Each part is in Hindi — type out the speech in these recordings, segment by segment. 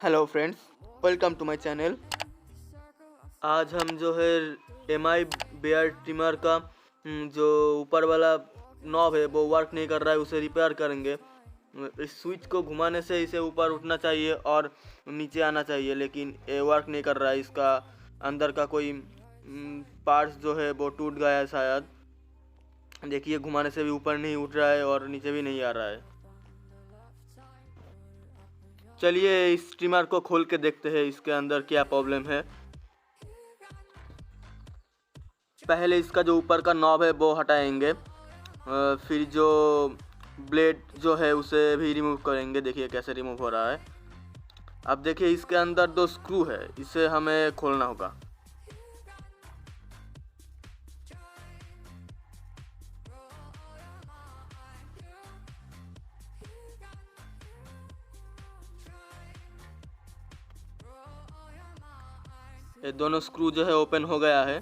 Hello friends, welcome to my channel. आज हम जो है एमआई बेयर ट्रिमर का जो ऊपर वाला नॉब है वो वर्क नहीं कर रहा है, उसे रिपेयर करेंगे। इस स्विच को घुमाने से इसे ऊपर उठना चाहिए और नीचे आना चाहिए, लेकिन ये वर्क नहीं कर रहा है। इसका अंदर का कोई पार्ट्स जो है वो टूट गया है शायद। देखिए, घुमाने से भी ऊपर नहीं उठ रहा है और नीचे भी नहीं आ रहा है। चलिए इस ट्रिमर को खोल के देखते हैं इसके अंदर क्या प्रॉब्लम है। पहले इसका जो ऊपर का नॉब है वो हटाएंगे, फिर जो ब्लेड जो है उसे भी रिमूव करेंगे। देखिए कैसे रिमूव हो रहा है। अब देखिए इसके अंदर दो स्क्रू है, इसे हमें खोलना होगा। ये दोनों स्क्रू जो है ओपन हो गया है।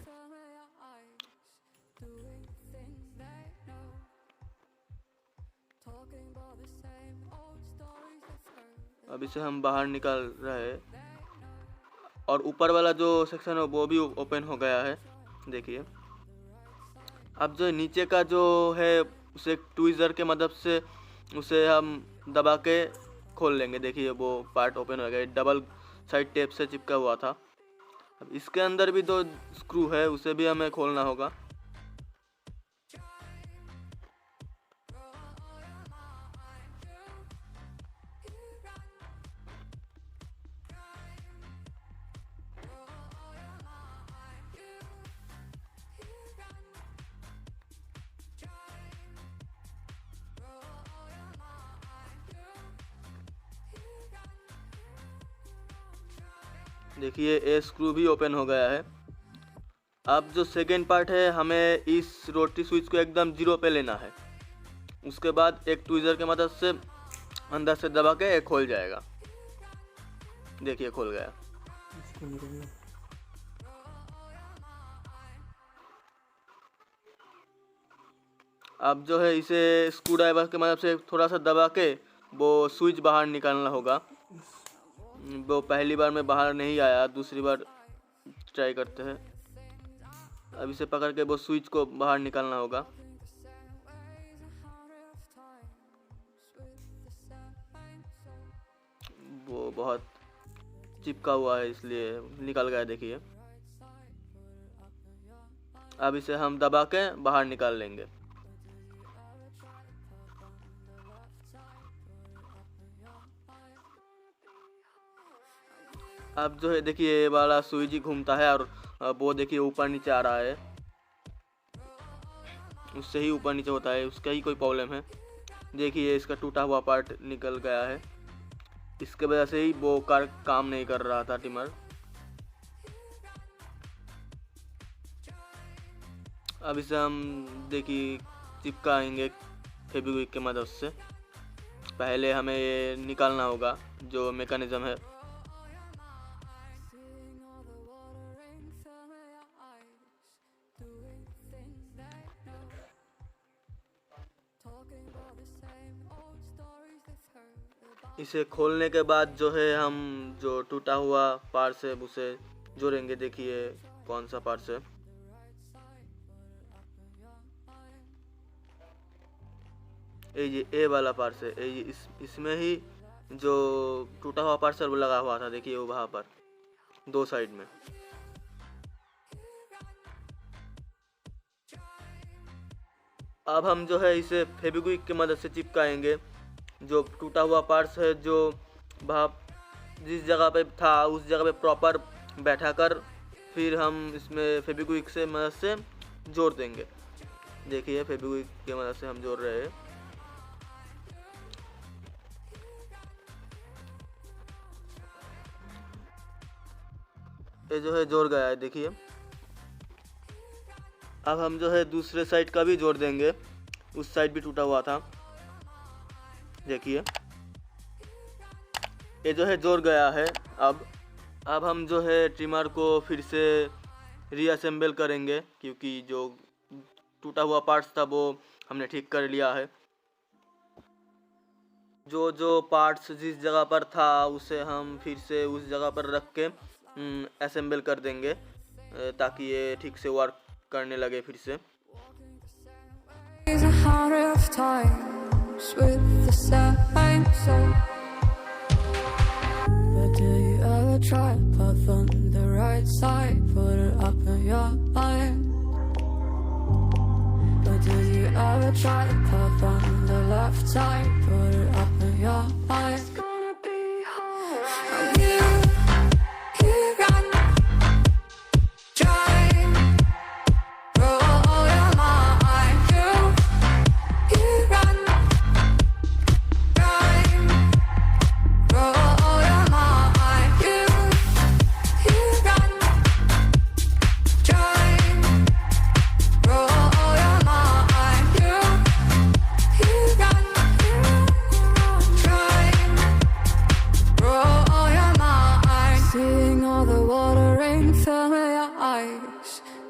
अब इसे हम बाहर निकाल रहे हैं और ऊपर वाला जो सेक्शन है वो भी ओपन हो गया है। देखिए अब जो नीचे का जो है उसे ट्विज़र के मदद से उसे हम दबा के खोल लेंगे। देखिए वो पार्ट ओपन हो गया, डबल साइड टेप से चिपका हुआ था। अब इसके अंदर भी दो स्क्रू है, उसे भी हमें खोलना होगा। देखिए ये स्क्रू भी ओपन हो गया है। अब जो सेकेंड पार्ट है, हमें इस रोटरी स्विच को एकदम जीरो पे लेना है। उसके बाद एक ट्विज़र के मदद से अंदर से दबा के एक खोल जाएगा। देखिए खोल गया। अब जो है इसे स्क्रू ड्राइवर के मदद से थोड़ा सा दबा के वो स्विच बाहर निकालना होगा। वो पहली बार में बाहर नहीं आया, दूसरी बार ट्राई करते हैं। अब इसे पकड़ के वो स्विच को बाहर निकालना होगा। वो बहुत चिपका हुआ है इसलिए निकल गया। देखिए अब इसे हम दबा के बाहर निकाल लेंगे। अब जो है देखिए ये वाला स्विच ही घूमता है और वो देखिए ऊपर नीचे आ रहा है। उससे ही ऊपर नीचे होता है, उसका ही कोई प्रॉब्लम है। देखिए इसका टूटा हुआ पार्ट निकल गया है, इसके वजह से ही वो कार काम नहीं कर रहा था ट्रिमर। अब इसे हम देखिए चिपकाएंगे फेविक्विक की मदद से। पहले हमें ये निकालना होगा जो मैकेनिज्म है। इसे खोलने के बाद जो है हम जो टूटा हुआ पार्ट्स है उसे जोड़ेंगे। देखिए कौन सा पार्ट्स है। ये ए वाला पार्ट्स है। इसमें ही जो टूटा हुआ पार्ट्स है वो लगा हुआ था। देखिए वो वहाँ पर दो साइड में। अब हम जो है इसे फेविक्विक की मदद से चिपकाएंगे। जो टूटा हुआ पार्ट्स है जो वहाँ जिस जगह पे था उस जगह पे प्रॉपर बैठा कर फिर हम इसमें फेविक्विक से मदद से जोड़ देंगे। देखिए फेविक्विक की मदद से हम जोड़ रहे हैं। ये जो है जोड़ गया है। देखिए अब हम जो है दूसरे साइड का भी जोड़ देंगे, उस साइड भी टूटा हुआ था। देखिए ये जो है जोड़ गया है। अब हम जो है ट्रिमर को फिर से रीअसेंबल करेंगे, क्योंकि जो टूटा हुआ पार्ट्स था वो हमने ठीक कर लिया है। जो जो पार्ट्स जिस जगह पर था उसे हम फिर से उस जगह पर रख के असेंबल कर देंगे ताकि ये ठीक से वर्क करने लगे फिर से। Do you ever try the path on the left side? Put it up in your mind. It's gonna be hard. You run, drive, roll your mind. You run, drive, roll your mind. You run, drive, roll.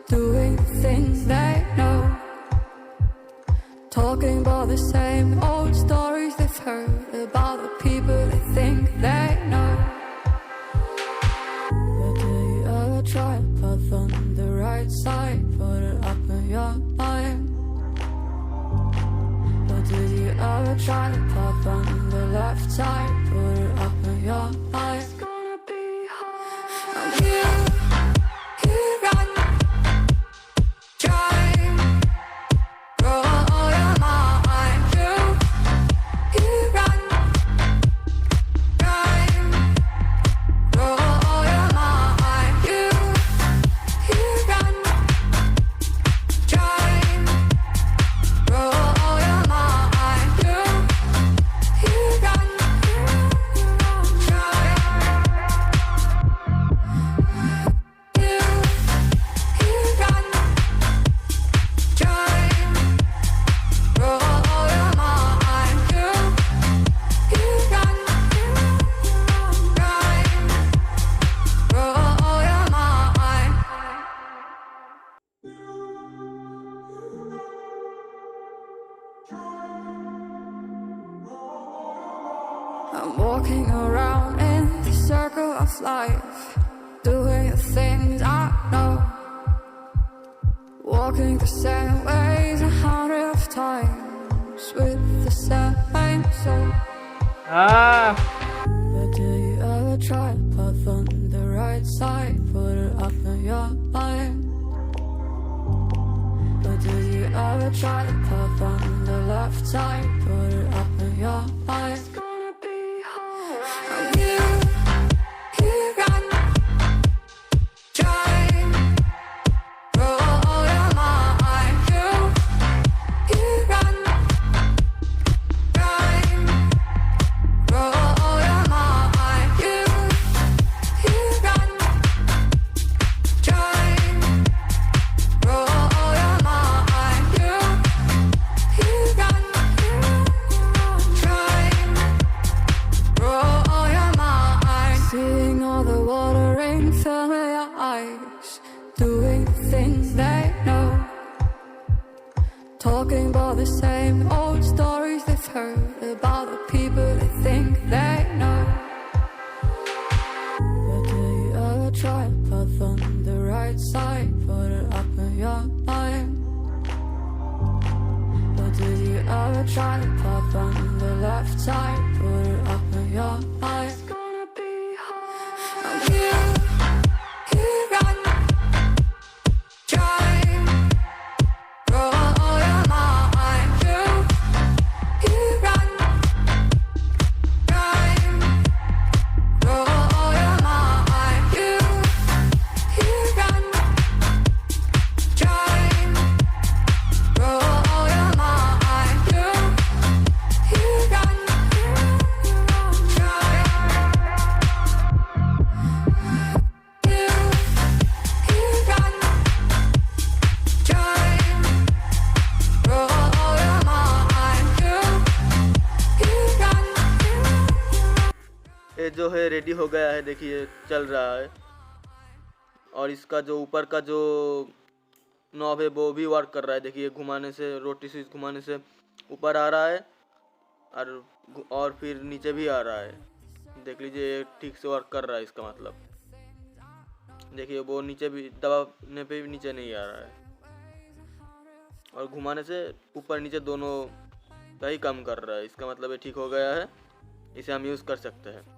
Doing things they know, talking about the same old stories they've heard about the people they think they know. But do you ever try a path on the right side? Put it up in your mind. But do you ever try the path on the left side? Put it up in your mind. It's gonna be hard. You run, drive, roll your mind. You run, drive, roll your mind. You run, drive, roll your mind. You run, drive. I'm walking around in the circle of life, doing the things I know, walking the same ways 100 times with the same soul. But do you ever try a path on the right side? Put it up in your mind. But do you ever try the path on the left side? Put it up in your mind. It's gonna be hard. You run, drive, roll your mind. You run, drive, roll your mind. You run, drive, roll your mind. You run, drive, roll your mind. Seeing all the watering fill your eyes, doing things they know, talking about the same old stories they've heard about the people they think they know. But do you ever try a path on the right side? Put it up in your mind. But do you ever try the path on the left side? Put it up in your mind. It's gonna be hard. You run, drive, roll your mind. You run, drive, roll your mind. You run, drive, roll your mind. You run, drive. ये जो है रेडी हो गया है, देखिए चल रहा है। और इसका जो ऊपर का जो नॉब है वो भी वर्क कर रहा है, देखिए घुमाने से, रोटी से घुमाने से ऊपर आ रहा है और फिर नीचे भी आ रहा है। देख लीजिए ठीक से वर्क कर रहा है इसका मतलब। देखिए वो नीचे भी दबाने पे भी नीचे नहीं आ रहा है, और घुमाने से ऊपर नीचे दोनों का ही काम कर रहा है। इसका मतलब ये ठीक हो गया है, इसे हम यूज़ कर सकते हैं।